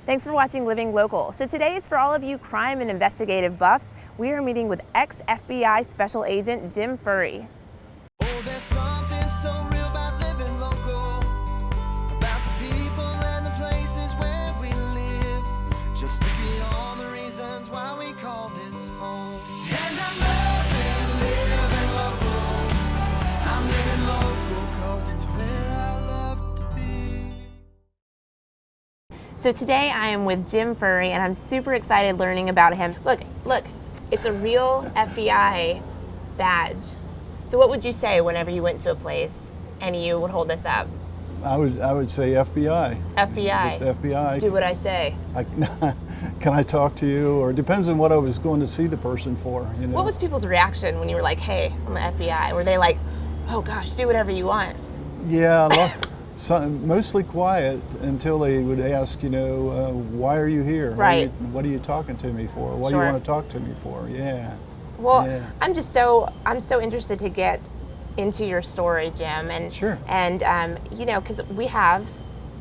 Thanks for watching Living Local. So today is for all of you crime and investigative buffs. We are meeting with ex-FBI Special Agent Jim Furry. Oh, there's something so real about living local, about the people and the places where we live. Just look at all the reasons why we call this home. And I'm loving living local. I'm living local 'cause it's where I love to be. So today I am with Jim Furry and I'm super excited learning about him. Look, it's a real FBI badge. So what would you say whenever you went to a place and you would hold this up? I would say FBI. FBI. Just FBI. Do what I say. Can I talk to you? Or it depends on what I was going to see the person for. You know. What was people's reaction when you were like, hey, I'm the FBI? Were they like, oh gosh, do whatever you want? Yeah, mostly quiet until they would ask, why are you here? Right. What are you talking to me for? What Sure. do you want to talk to me for? Yeah. Well, Yeah. I'm so interested to get into your story, Jim, and Sure. and because we have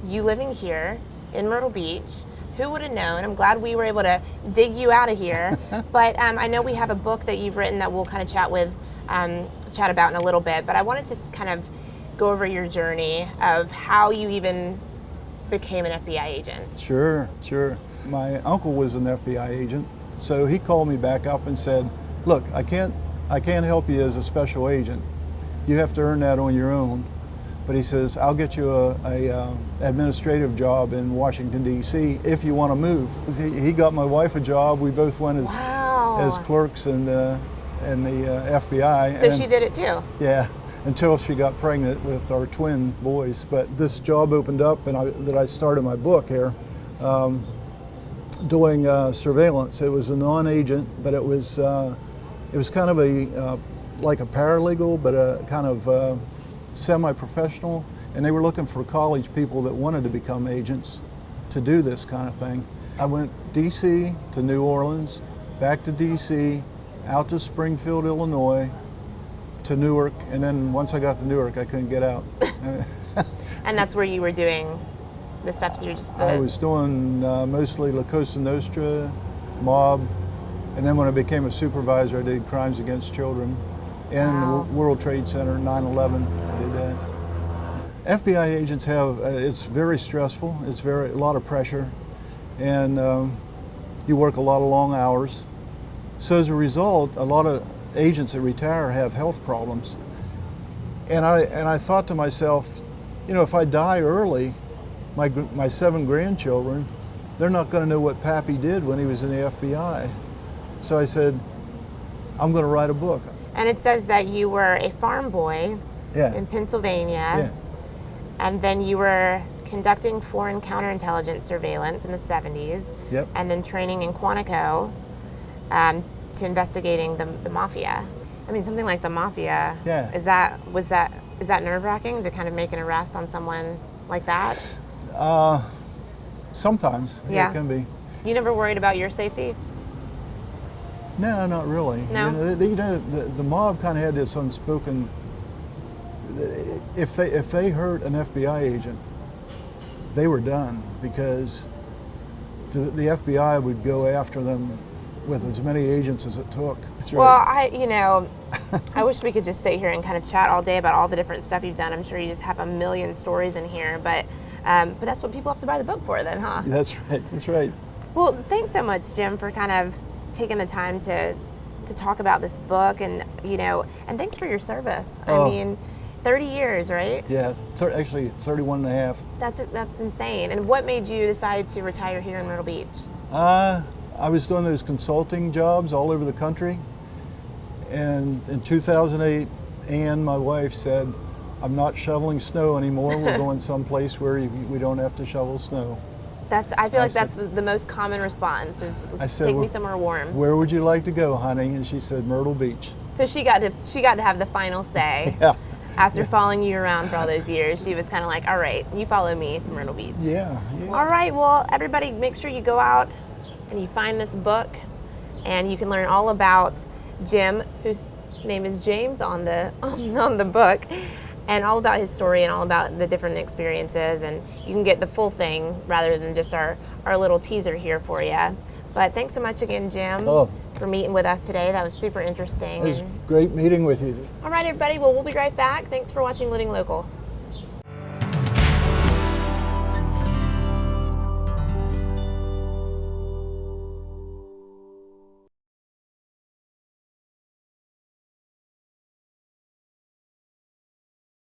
you living here in Myrtle Beach. Who would have known? I'm glad we were able to dig you out of here. But I know we have a book that you've written that we'll kind of chat about in a little bit. But I wanted to kind of go over your journey of how you even became an FBI agent. Sure. My uncle was an FBI agent, so he called me back up and said, look, I can't help you as a special agent. You have to earn that on your own. But he says, I'll get you a administrative job in Washington, D.C. if you want to move. He got my wife a job. We both went as clerks in the FBI. So she did it too? Yeah, until she got pregnant with our twin boys. But this job opened up, and that I started my book here, doing surveillance. It was a non-agent, but it was kind of like a paralegal, but a kind of semi-professional. And they were looking for college people that wanted to become agents to do this kind of thing. I went D.C. to New Orleans, back to D.C., out to Springfield, Illinois, to Newark, and then once I got to Newark, I couldn't get out. And that's where you were doing the stuff you were just... I was doing mostly La Cosa Nostra, mob, and then when I became a supervisor, I did crimes against children, and Wow. World Trade Center, 9/11, I did that. FBI agents it's very stressful, it's a lot of pressure, and you work a lot of long hours. So as a result, a lot of agents that retire have health problems. And I thought to myself, if I die early, my 7 grandchildren, they're not going to know what Pappy did when he was in the FBI. So I said, I'm going to write a book. And it says that you were a farm boy in Pennsylvania, Yeah. and then you were conducting foreign counterintelligence surveillance in the 70s, Yep. and then training in Quantico to investigating the mafia. I mean, something like the mafia. Yeah. Is that nerve-wracking to kind of make an arrest on someone like that? Sometimes, Yeah. it can be. You never worried about your safety? No, not really. No? The mob kind of had this unspoken, if they hurt an FBI agent, they were done, because the FBI would go after them with as many agents as it took. That's right. Well, I wish we could just sit here and kind of chat all day about all the different stuff you've done. I'm sure you just have a million stories in here, but that's what people have to buy the book for then, huh? That's right. Well, thanks so much, Jim, for kind of taking the time to talk about this book, and and thanks for your service. Oh. I mean, 30 years, right? Yeah, actually 31 and a half. That's insane. And what made you decide to retire here in Myrtle Beach? I was doing those consulting jobs all over the country, and in 2008, Ann, my wife, said, I'm not shoveling snow anymore. We're going someplace where we don't have to shovel snow. I feel like that's the most common response is, I said, take me somewhere warm. Where would you like to go, honey? And she said, Myrtle Beach. So she got to have the final say. Yeah. After following you around for all those years, she was kind of like, all right, you follow me to Myrtle Beach. Yeah. All right, well, everybody, make sure you go out and you find this book, and you can learn all about Jim, whose name is James on the book. and all about his story and all about the different experiences. And you can get the full thing rather than just our little teaser here for you. But thanks so much again, Jim, Oh. for meeting with us today. That was super interesting. It was And- great meeting with you. all right, everybody. Well, we'll be right back. Thanks for watching Living Local.